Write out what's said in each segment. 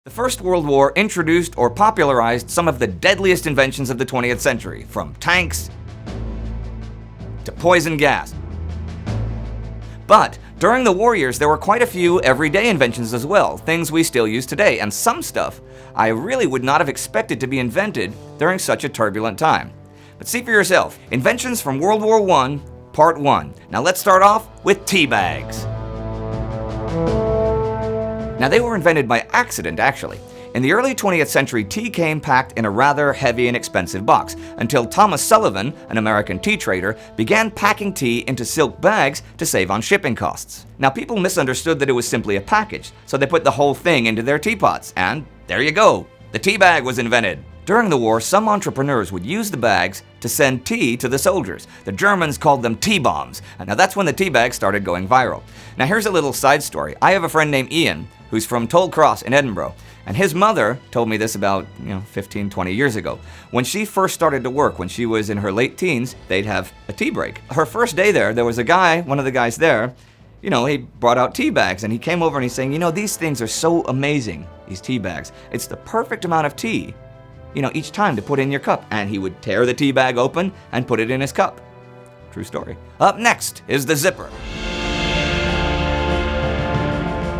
The First World War introduced or popularized some of the deadliest inventions of the 20th century, from tanks to poison gas. But during the war years, there were quite a few everyday inventions as well, things we still use today, and some stuff I really would not have expected to be invented during such a turbulent time. But see for yourself. Inventions from World War I, Part 1. Now let's start off with tea bags. Now they were invented by accident, actually. In the early 20th century, tea came packed in a rather heavy and expensive box, until Thomas Sullivan, an American tea trader, began packing tea into silk bags to save on shipping costs. Now people misunderstood that it was simply a package, so they put the whole thing into their teapots, and there you go, the tea bag was invented. During the war, some entrepreneurs would use the bags to send tea to the soldiers. The Germans called them tea bombs, and now that's when the tea bags started going viral. Now here's a little side story. I have a friend named Ian, who's from Tollcross in Edinburgh. And his mother told me this about 15, 20 years ago. When she first started to work, when she was in her late teens, they'd have a tea break. Her first day there was a guy, one of the guys there, he brought out tea bags, and he came over and he's saying, these things are so amazing, these tea bags. It's the perfect amount of tea, each time to put in your cup. And he would tear the tea bag open and put it in his cup. True story. Up next is the zipper.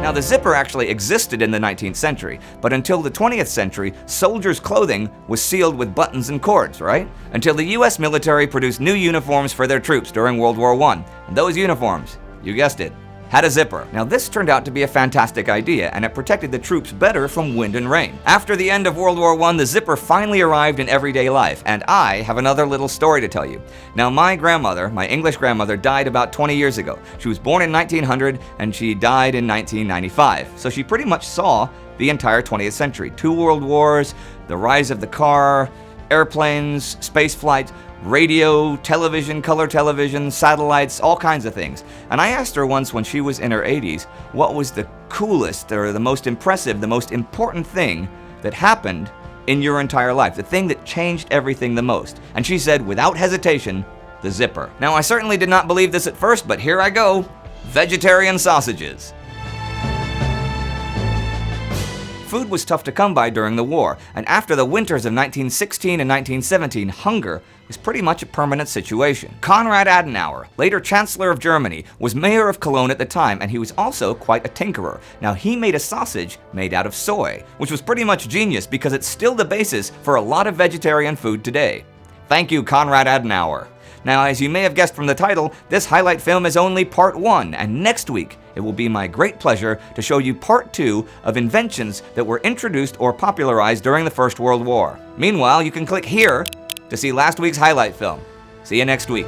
Now the zipper actually existed in the 19th century, but until the 20th century, soldiers' clothing was sealed with buttons and cords, right? Until the US military produced new uniforms for their troops during World War I. And those uniforms, you guessed it, had a zipper. Now this turned out to be a fantastic idea, and it protected the troops better from wind and rain. After the end of World War I, the zipper finally arrived in everyday life, and I have another little story to tell you. Now my grandmother, my English grandmother, died about 20 years ago. She was born in 1900 and she died in 1995. So she pretty much saw the entire 20th century. 2 world wars, the rise of the car, airplanes, space flight, radio, television, color television, satellites, all kinds of things. And I asked her once when she was in her 80s, what was the coolest or the most impressive, the most important thing that happened in your entire life, the thing that changed everything the most. And she said, without hesitation, the zipper. Now I certainly did not believe this at first, but here I go. Vegetarian sausages. Food was tough to come by during the war, and after the winters of 1916 and 1917, hunger was pretty much a permanent situation. Konrad Adenauer, later Chancellor of Germany, was mayor of Cologne at the time, and he was also quite a tinkerer. Now he made a sausage made out of soy, which was pretty much genius because it's still the basis for a lot of vegetarian food today. Thank you, Konrad Adenauer. Now, as you may have guessed from the title, this highlight film is only part 1, and next week it will be my great pleasure to show you part 2 of inventions that were introduced or popularized during the First World War. Meanwhile, you can click here to see last week's highlight film. See you next week.